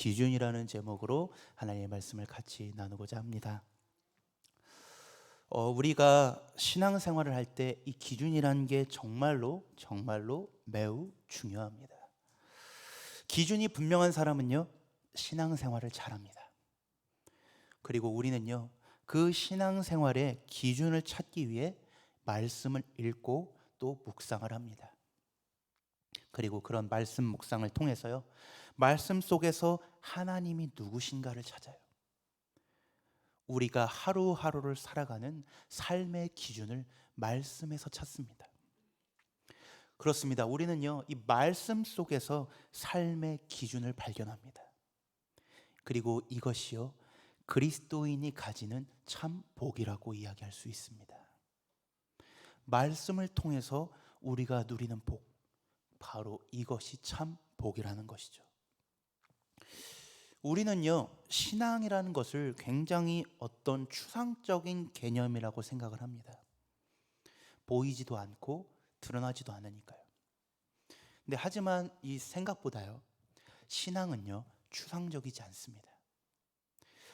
기준이라는 제목으로 하나님의 말씀을 같이 나누고자 합니다. 우리가 신앙생활을 할 때 이 기준이라는 게 정말로 매우 중요합니다. 기준이 분명한 사람은요, 신앙생활을 잘합니다. 그리고 우리는요, 그 신앙생활의 기준을 찾기 위해 말씀을 읽고 또 묵상을 합니다. 그리고 그런 말씀 묵상을 통해서요, 말씀 속에서 하나님이 누구신가를 찾아요. 우리가 하루하루를 살아가는 삶의 기준을 말씀에서 찾습니다. 그렇습니다. 우리는요, 이 말씀 속에서 삶의 기준을 발견합니다. 그리고 이것이요, 그리스도인이 가지는 참 복이라고 이야기할 수 있습니다. 말씀을 통해서 우리가 누리는 복, 바로 이것이 참 복이라는 것이죠. 우리는요, 신앙이라는 것을 굉장히 어떤 추상적인 개념이라고 생각을 합니다. 보이지도 않고 드러나지도 않으니까요. 근데 하지만 이 생각보다요, 신앙은요, 추상적이지 않습니다.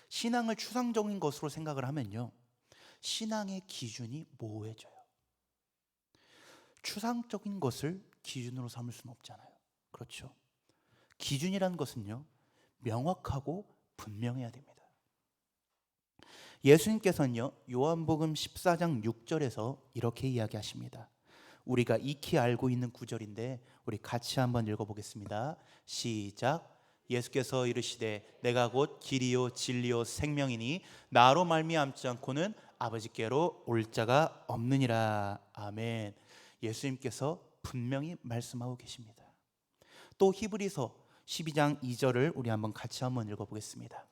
신앙을 추상적인 것으로 생각을 하면요, 신앙의 기준이 모호해져요. 추상적인 것을 기준으로 삼을 수는 없잖아요. 그렇죠? 기준이라는 것은요, 명확하고 분명해야 됩니다. 예수님께서는요, 요한복음 14장 6절에서 이렇게 이야기하십니다. 우리가 익히 알고 있는 구절인데 우리 같이 한번 읽어보겠습니다. 시작. 예수께서 이르시되 내가 곧 길이요 진리요 생명이니 나로 말미암지 않고는 아버지께로 올 자가 없느니라. 아멘. 예수님께서 분명히 말씀하고 계십니다. 또 히브리서 12장 2절을 우리 한번 같이 한번 읽어보겠습니다.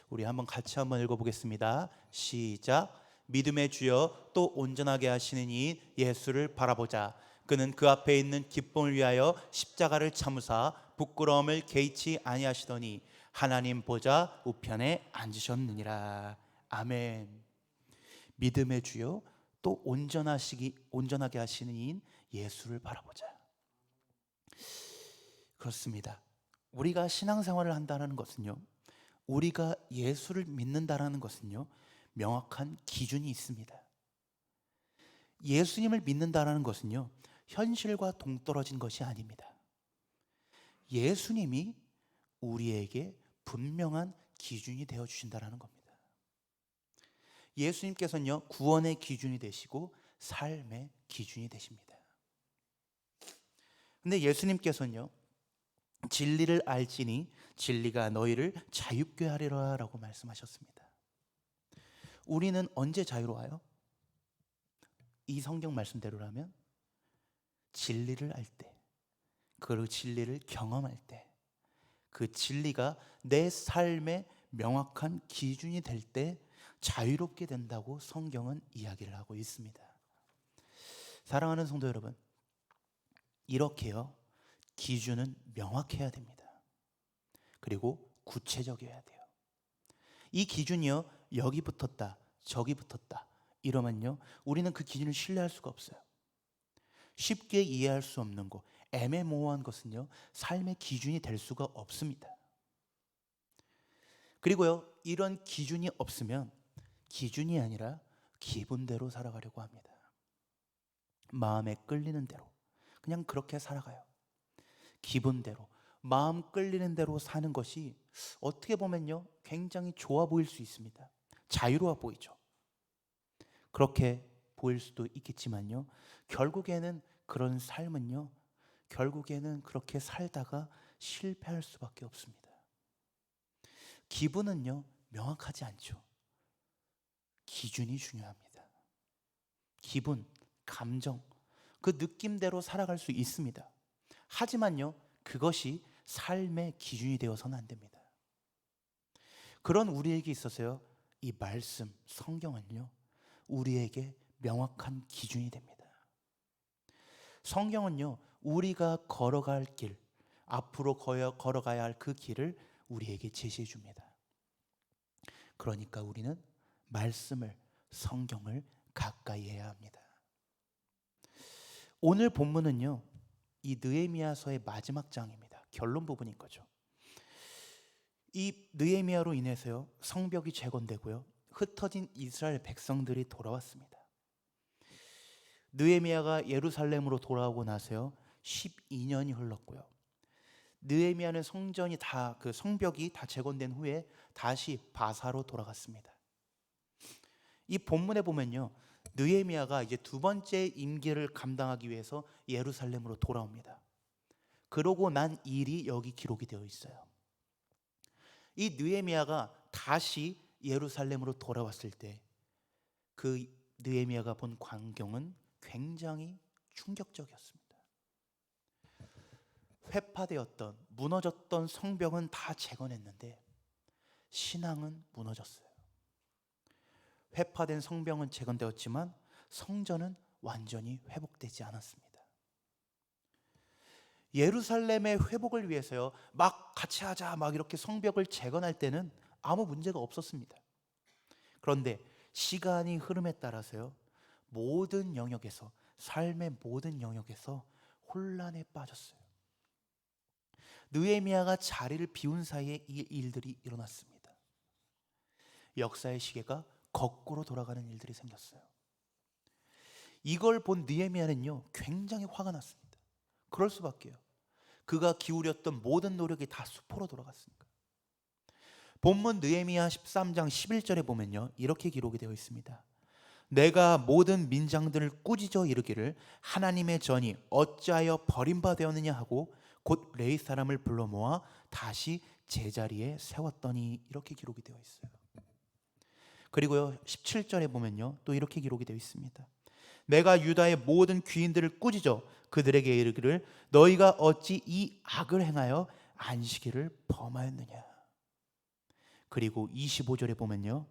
우리 한번 같이 한번 읽어보겠습니다. 시작. 믿음의 주여 또 온전하게 하시는 이 예수를 바라보자. 그는 그 앞에 있는 기쁨을 위하여 십자가를 참으사 부끄러움을 개의치 아니하시더니 하나님 보좌 우편에 앉으셨느니라. 아멘. 믿음의 주여 또 온전하게 하시는 이인 예수를 바라보자. 그렇습니다. 우리가 신앙생활을 한다는 것은요, 우리가 예수를 믿는다라는 것은요, 명확한 기준이 있습니다. 예수님을 믿는다라는 것은요, 현실과 동떨어진 것이 아닙니다. 예수님이 우리에게 분명한 기준이 되어 주신다라는 겁니다. 예수님께서는요, 구원의 기준이 되시고 삶의 기준이 되십니다. 근데 예수님께서는요, 진리를 알지니 진리가 너희를 자유케 하리라 라고 말씀하셨습니다. 우리는 언제 자유로워요? 이 성경 말씀대로라면 진리를 알 때, 그 진리를 경험할 때, 그 진리가 내 삶의 명확한 기준이 될 때 자유롭게 된다고 성경은 이야기를 하고 있습니다. 사랑하는 성도 여러분, 이렇게요, 기준은 명확해야 됩니다. 그리고 구체적이어야 돼요. 이 기준이요, 여기 붙었다, 저기 붙었다 이러면요, 우리는 그 기준을 신뢰할 수가 없어요. 쉽게 이해할 수 없는 것, 애매모호한 것은요, 삶의 기준이 될 수가 없습니다. 그리고요, 이런 기준이 없으면 기준이 아니라 기분대로 살아가려고 합니다. 마음에 끌리는 대로 그냥 그렇게 살아가요. 기분대로, 마음 끌리는 대로 사는 것이 어떻게 보면요, 굉장히 좋아 보일 수 있습니다. 자유로워 보이죠. 그렇게 보일 수도 있겠지만요, 결국에는 그런 삶은요, 결국에는 그렇게 살다가 실패할 수밖에 없습니다. 기분은요, 명확하지 않죠. 기준이 중요합니다. 기분, 감정, 그 느낌대로 살아갈 수 있습니다. 하지만요, 그것이 삶의 기준이 되어서는 안 됩니다. 그런 우리에게 있어서요, 이 말씀, 성경은요, 우리에게 명확한 기준이 됩니다. 성경은요, 우리가 걸어갈 길, 앞으로 걸어가야 할 그 길을 우리에게 제시해 줍니다. 그러니까 우리는 말씀을, 성경을 가까이 해야 합니다. 오늘 본문은요, 이 느헤미야서의 마지막 장입니다. 결론 부분인 거죠. 이 느헤미야로 인해서요, 성벽이 재건되고요, 흩어진 이스라엘 백성들이 돌아왔습니다. 느헤미야가 예루살렘으로 돌아오고 나서요 12년이 흘렀고요. 느헤미야는 성전이 다 그 성벽이 다 재건된 후에 다시 바사로 돌아갔습니다. 이 본문에 보면요, 느헤미야가 이제 두 번째 임기를 감당하기 위해서 예루살렘으로 돌아옵니다. 그러고 난 일이 여기 기록이 되어 있어요. 이 느헤미야가 다시 예루살렘으로 돌아왔을 때 그 느헤미야가 본 광경은 굉장히 충격적이었습니다. 회파되었던 무너졌던 성벽은 다 재건했는데 신앙은 무너졌어요. 회파된 성벽은 재건되었지만 성전은 완전히 회복되지 않았습니다. 예루살렘의 회복을 위해서요, 막 같이 하자 막 이렇게 성벽을 재건할 때는 아무 문제가 없었습니다. 그런데 시간이 흐름에 따라서요, 모든 영역에서, 삶의 모든 영역에서 혼란에 빠졌어요. 느헤미야가 자리를 비운 사이에 이 일들이 일어났습니다. 역사의 시계가 거꾸로 돌아가는 일들이 생겼어요. 이걸 본 느헤미야는요 굉장히 화가 났습니다. 그럴 수밖에요. 그가 기울였던 모든 노력이 다 수포로 돌아갔으니까. 본문 느헤미야 13장 11절에 보면요 이렇게 기록이 되어 있습니다. 내가 모든 민장들을 꾸짖어 이르기를 하나님의 전이 어찌하여 버림받았느냐 하고 곧 레위 사람을 불러 모아 다시 제자리에 세웠더니, 이렇게 기록이 되어 있어요. 그리고요 17절에 보면요 또 이렇게 기록이 되어 있습니다. 내가 유다의 모든 귀인들을 꾸짖어 그들에게 이르기를 너희가 어찌 이 악을 행하여 안식일을 범하였느냐. 그리고 25절에 보면요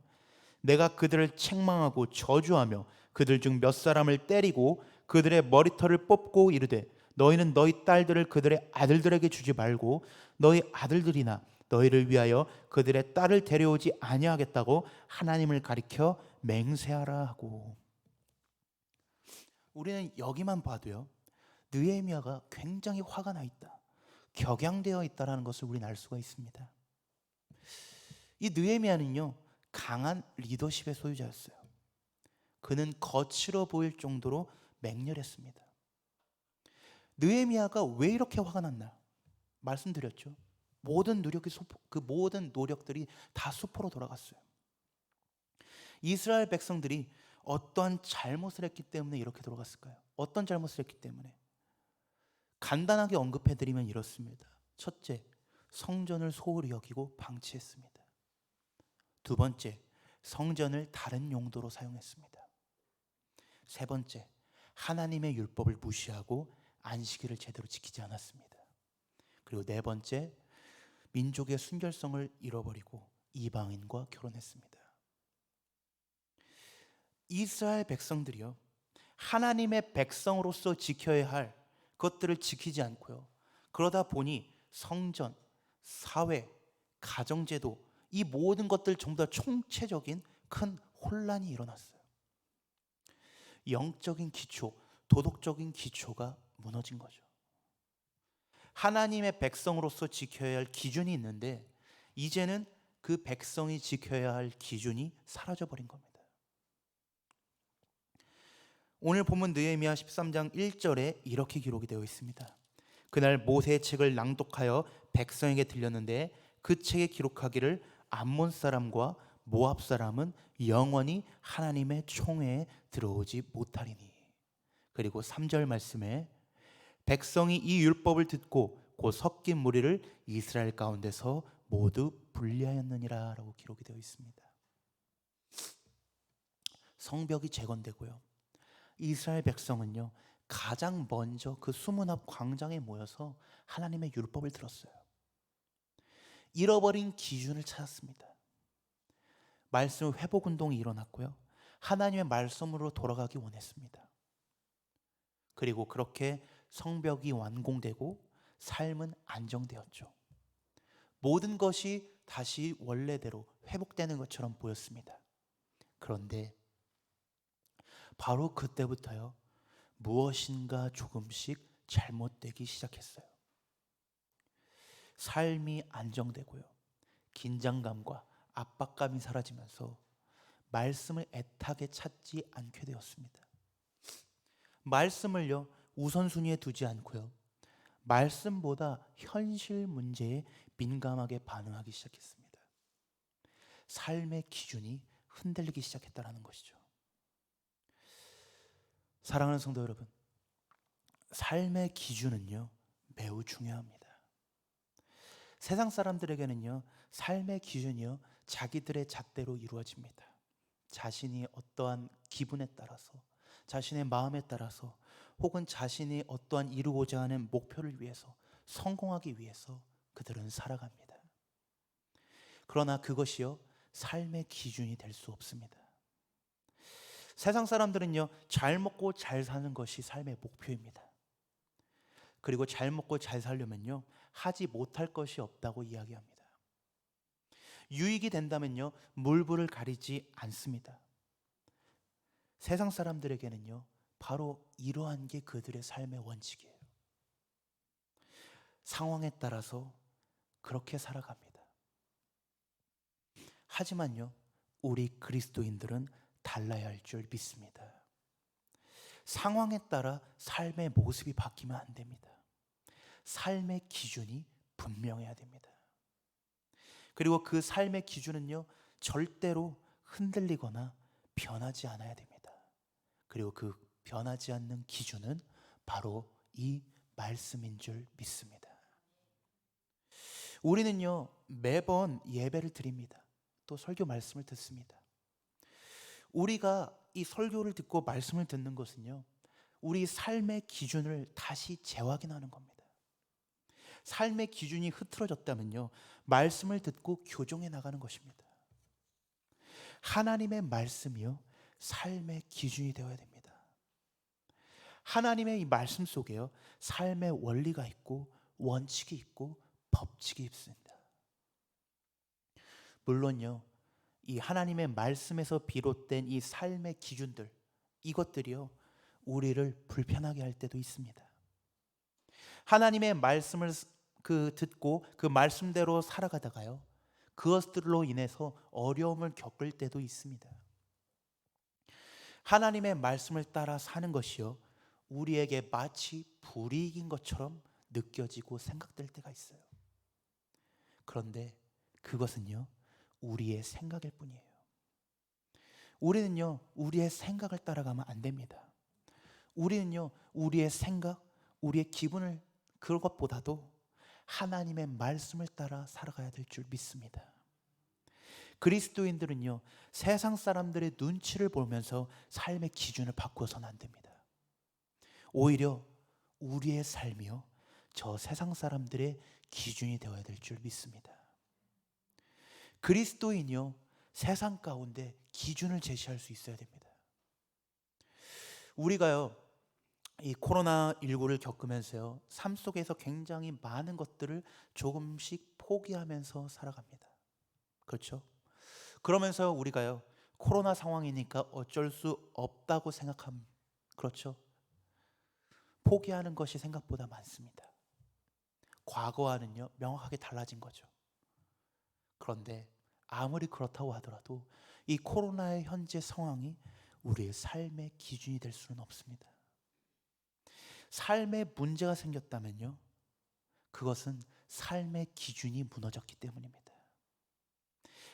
내가 그들을 책망하고 저주하며 그들 중 몇 사람을 때리고 그들의 머리털을 뽑고 이르되 너희는 너희 딸들을 그들의 아들들에게 주지 말고 너희 아들들이나 너희를 위하여 그들의 딸을 데려오지 아니하겠다고 하나님을 가리켜 맹세하라 하고. 우리는 여기만 봐도요 느헤미야가 굉장히 화가 나 있다, 격양되어 있다라는 것을 우리는 알 수가 있습니다. 이 느헤미야는요 강한 리더십의 소유자였어요. 그는 거칠어 보일 정도로 맹렬했습니다. 느헤미야가 왜 이렇게 화가 났나? 말씀드렸죠. 그 모든 노력들이 다 수포로 돌아갔어요. 이스라엘 백성들이 어떠한 잘못을 했기 때문에 이렇게 돌아갔을까요? 어떤 잘못을 했기 때문에? 간단하게 언급해드리면 이렇습니다. 첫째, 성전을 소홀히 여기고 방치했습니다. 두 번째, 성전을 다른 용도로 사용했습니다. 세 번째, 하나님의 율법을 무시하고 안식일을 제대로 지키지 않았습니다. 그리고 네 번째, 민족의 순결성을 잃어버리고 이방인과 결혼했습니다. 이스라엘 백성들이요 하나님의 백성으로서 지켜야 할 것들을 지키지 않고요, 그러다 보니 성전, 사회, 가정제도, 이 모든 것들 전부 다 총체적인 큰 혼란이 일어났어요. 영적인 기초, 도덕적인 기초가 무너진 거죠. 하나님의 백성으로서 지켜야 할 기준이 있는데 이제는 그 백성이 지켜야 할 기준이 사라져버린 겁니다. 오늘 본문 느헤미야 13장 1절에 이렇게 기록이 되어 있습니다. 그날 모세의 책을 낭독하여 백성에게 들렸는데 그 책에 기록하기를 암몬 사람과 모압 사람은 영원히 하나님의 총회에 들어오지 못하리니. 그리고 3절 말씀에 백성이 이 율법을 듣고 곧 섞인 무리를 이스라엘 가운데서 모두 분리하였느니라 라고 기록이 되어 있습니다. 성벽이 재건되고요, 이스라엘 백성은요 가장 먼저 그 수문 앞 광장에 모여서 하나님의 율법을 들었어요. 잃어버린 기준을 찾았습니다. 말씀 회복 운동이 일어났고요, 하나님의 말씀으로 돌아가기 원했습니다. 그리고 그렇게 성벽이 완공되고 삶은 안정되었죠. 모든 것이 다시 원래대로 회복되는 것처럼 보였습니다. 그런데 바로 그때부터요 무엇인가 조금씩 잘못되기 시작했어요. 삶이 안정되고요, 긴장감과 압박감이 사라지면서 말씀을 애타게 찾지 않게 되었습니다. 말씀을요, 우선순위에 두지 않고요, 말씀보다 현실 문제에 민감하게 반응하기 시작했습니다. 삶의 기준이 흔들리기 시작했다는 것이죠. 사랑하는 성도 여러분, 삶의 기준은요, 매우 중요합니다. 세상 사람들에게는요, 삶의 기준이요, 자기들의 잣대로 이루어집니다. 자신이 어떠한 기분에 따라서, 자신의 마음에 따라서, 혹은 자신이 어떠한 이루고자 하는 목표를 위해서, 성공하기 위해서 그들은 살아갑니다. 그러나 그것이요, 삶의 기준이 될 수 없습니다. 세상 사람들은요, 잘 먹고 잘 사는 것이 삶의 목표입니다. 그리고 잘 먹고 잘 살려면요, 하지 못할 것이 없다고 이야기합니다. 유익이 된다면요, 물불을 가리지 않습니다. 세상 사람들에게는요, 바로 이러한 게 그들의 삶의 원칙이에요. 상황에 따라서 그렇게 살아갑니다. 하지만요, 우리 그리스도인들은 달라야 할 줄 믿습니다. 상황에 따라 삶의 모습이 바뀌면 안 됩니다. 삶의 기준이 분명해야 됩니다. 그리고 그 삶의 기준은요, 절대로 흔들리거나 변하지 않아야 됩니다. 그리고 그 변하지 않는 기준은 바로 이 말씀인 줄 믿습니다. 우리는요, 매번 예배를 드립니다. 또 설교 말씀을 듣습니다. 우리가 이 설교를 듣고 말씀을 듣는 것은요, 우리 삶의 기준을 다시 재확인하는 겁니다. 삶의 기준이 흐트러졌다면요, 말씀을 듣고 교정해 나가는 것입니다. 하나님의 말씀이요, 삶의 기준이 되어야 됩니다. 하나님의 이 말씀 속에요, 삶의 원리가 있고 원칙이 있고 법칙이 있습니다. 물론요, 이 하나님의 말씀에서 비롯된 이 삶의 기준들, 이것들이요, 우리를 불편하게 할 때도 있습니다. 하나님의 말씀을 듣고 그 말씀대로 살아가다가요, 그것들로 인해서 어려움을 겪을 때도 있습니다. 하나님의 말씀을 따라 사는 것이요, 우리에게 마치 불이익인 것처럼 느껴지고 생각될 때가 있어요. 그런데 그것은요, 우리의 생각일 뿐이에요. 우리는요, 우리의 생각을 따라가면 안 됩니다. 우리는요, 우리의 생각, 우리의 기분을, 그것보다도 하나님의 말씀을 따라 살아가야 될 줄 믿습니다. 그리스도인들은요, 세상 사람들의 눈치를 보면서 삶의 기준을 바꾸어서는 안 됩니다. 오히려 우리의 삶이요, 저 세상 사람들의 기준이 되어야 될 줄 믿습니다. 그리스도인이요, 세상 가운데 기준을 제시할 수 있어야 됩니다. 우리가요, 이 코로나19를 겪으면서요, 삶 속에서 굉장히 많은 것들을 조금씩 포기하면서 살아갑니다. 그렇죠? 그러면서 우리가요, 코로나 상황이니까 어쩔 수 없다고 생각함. 그렇죠? 포기하는 것이 생각보다 많습니다. 과거와는요, 명확하게 달라진 거죠. 그런데 아무리 그렇다고 하더라도 이 코로나의 현재 상황이 우리의 삶의 기준이 될 수는 없습니다. 삶에 문제가 생겼다면요, 그것은 삶의 기준이 무너졌기 때문입니다.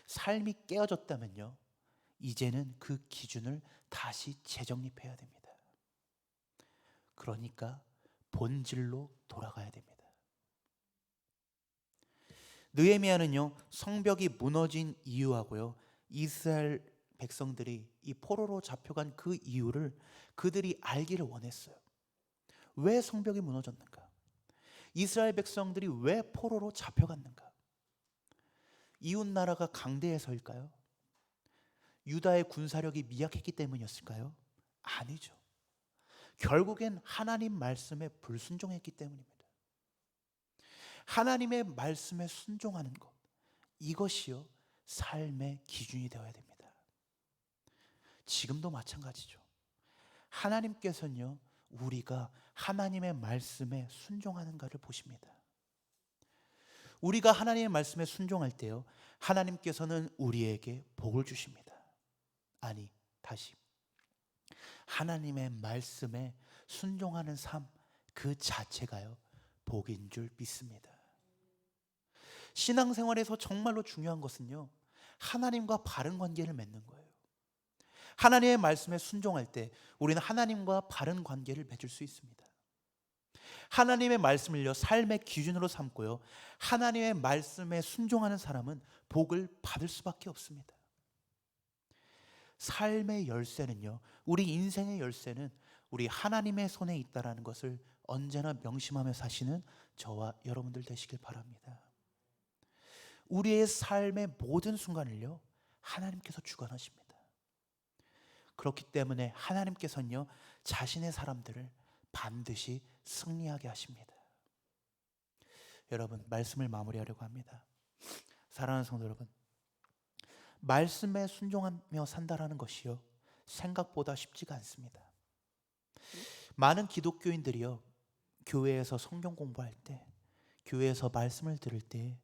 삶이 깨어졌다면요, 이제는 그 기준을 다시 재정립해야 됩니다. 그러니까 본질로 돌아가야 됩니다. 느헤미야는요, 성벽이 무너진 이유하고요, 이스라엘 백성들이 이 포로로 잡혀간 그 이유를 그들이 알기를 원했어요. 왜 성벽이 무너졌는가? 이스라엘 백성들이 왜 포로로 잡혀갔는가? 이웃 나라가 강대해서일까요? 유다의 군사력이 미약했기 때문이었을까요? 아니죠. 결국엔 하나님 말씀에 불순종했기 때문입니다. 하나님의 말씀에 순종하는 것, 이것이요, 삶의 기준이 되어야 됩니다. 지금도 마찬가지죠. 하나님께서는요, 우리가 하나님의 말씀에 순종하는가를 보십니다. 우리가 하나님의 말씀에 순종할 때요, 하나님께서는 우리에게 복을 주십니다. 아니, 다시, 하나님의 말씀에 순종하는 삶 그 자체가요, 복인 줄 믿습니다. 신앙생활에서 정말로 중요한 것은요, 하나님과 바른 관계를 맺는 거예요. 하나님의 말씀에 순종할 때 우리는 하나님과 바른 관계를 맺을 수 있습니다. 하나님의 말씀을요, 삶의 기준으로 삼고요, 하나님의 말씀에 순종하는 사람은 복을 받을 수밖에 없습니다. 삶의 열쇠는요, 우리 인생의 열쇠는 우리 하나님의 손에 있다라는 것을 언제나 명심하며 사시는 저와 여러분들 되시길 바랍니다. 우리의 삶의 모든 순간을요, 하나님께서 주관하십니다. 그렇기 때문에 하나님께서는요, 자신의 사람들을 반드시 승리하게 하십니다. 여러분, 말씀을 마무리하려고 합니다. 사랑하는 성도 여러분, 말씀에 순종하며 산다라는 것이요, 생각보다 쉽지가 않습니다. 많은 기독교인들이요, 교회에서 성경 공부할 때, 교회에서 말씀을 들을 때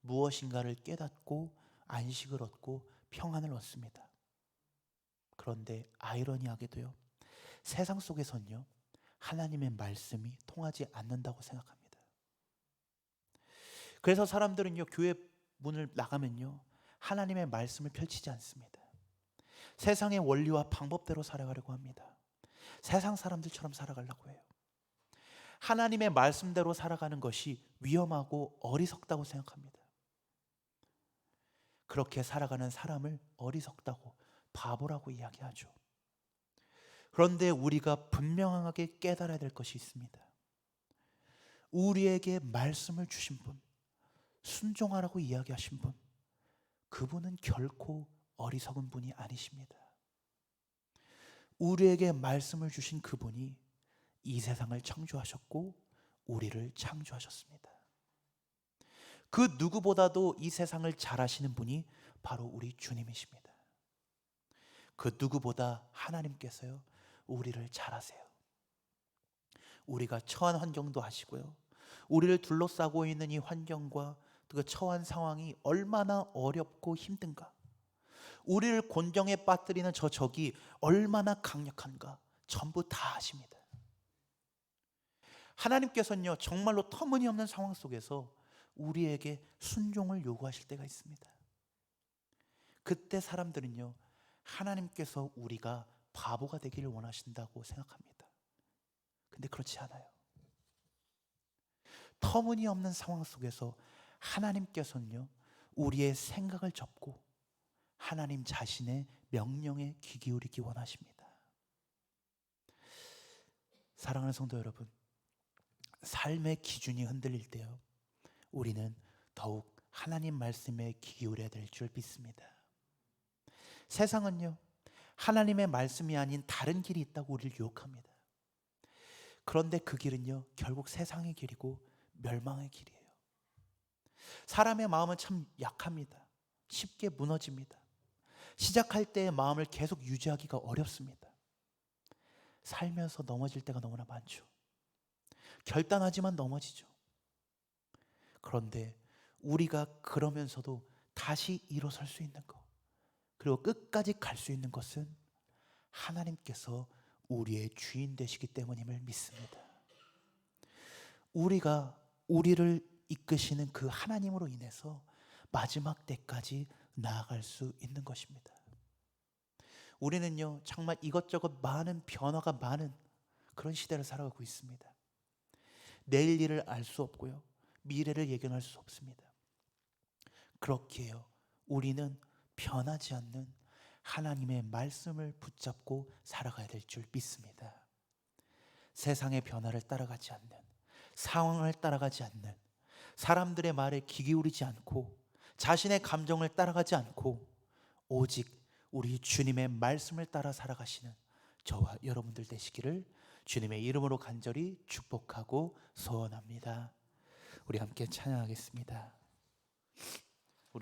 무엇인가를 깨닫고 안식을 얻고 평안을 얻습니다. 그런데 아이러니하게도요, 세상 속에서는요, 하나님의 말씀이 통하지 않는다고 생각합니다. 그래서 사람들은요, 교회 문을 나가면요, 하나님의 말씀을 펼치지 않습니다. 세상의 원리와 방법대로 살아가려고 합니다. 세상 사람들처럼 살아가려고 해요. 하나님의 말씀대로 살아가는 것이 위험하고 어리석다고 생각합니다. 그렇게 살아가는 사람을 어리석다고, 바보라고 이야기하죠. 그런데 우리가 분명하게 깨달아야 될 것이 있습니다. 우리에게 말씀을 주신 분, 순종하라고 이야기하신 분, 그분은 결코 어리석은 분이 아니십니다. 우리에게 말씀을 주신 그분이 이 세상을 창조하셨고 우리를 창조하셨습니다. 그 누구보다도 이 세상을 잘 아시는 분이 바로 우리 주님이십니다. 그 누구보다 하나님께서요, 우리를 잘 아세요. 우리가 처한 환경도 아시고요, 우리를 둘러싸고 있는 이 환경과 그 처한 상황이 얼마나 어렵고 힘든가, 우리를 곤경에 빠뜨리는 저 적이 얼마나 강력한가 전부 다 아십니다. 하나님께서는요, 정말로 터무니없는 상황 속에서 우리에게 순종을 요구하실 때가 있습니다. 그때 사람들은요, 하나님께서 우리가 바보가 되기를 원하신다고 생각합니다. 근데 그렇지 않아요. 터무니없는 상황 속에서 하나님께서는요, 우리의 생각을 접고 하나님 자신의 명령에 귀 기울이기 원하십니다. 사랑하는 성도 여러분, 삶의 기준이 흔들릴 때요, 우리는 더욱 하나님 말씀에 귀 기울여야 될 줄 믿습니다. 세상은요, 하나님의 말씀이 아닌 다른 길이 있다고 우리를 유혹합니다. 그런데 그 길은요, 결국 세상의 길이고 멸망의 길이에요. 사람의 마음은 참 약합니다. 쉽게 무너집니다. 시작할 때의 마음을 계속 유지하기가 어렵습니다. 살면서 넘어질 때가 너무나 많죠. 결단하지만 넘어지죠. 그런데 우리가 그러면서도 다시 일어설 수 있는 것, 그리고 끝까지 갈 수 있는 것은 하나님께서 우리의 주인 되시기 때문임을 믿습니다. 우리가 우리를 이끄시는 그 하나님으로 인해서 마지막 때까지 나아갈 수 있는 것입니다. 우리는요, 정말 이것저것 많은 변화가 많은 그런 시대를 살아가고 있습니다. 내일 일을 알 수 없고요, 미래를 예견할 수 없습니다. 그렇게요, 우리는 변하지 않는 하나님의 말씀을 붙잡고 살아가야 될 줄 믿습니다. 세상의 변화를 따라가지 않는, 상황을 따라가지 않는, 사람들의 말에 귀 기울이지 않고, 자신의 감정을 따라가지 않고, 오직 우리 주님의 말씀을 따라 살아가시는 저와 여러분들 되시기를 주님의 이름으로 간절히 축복하고 소원합니다. 우리 함께 찬양하겠습니다.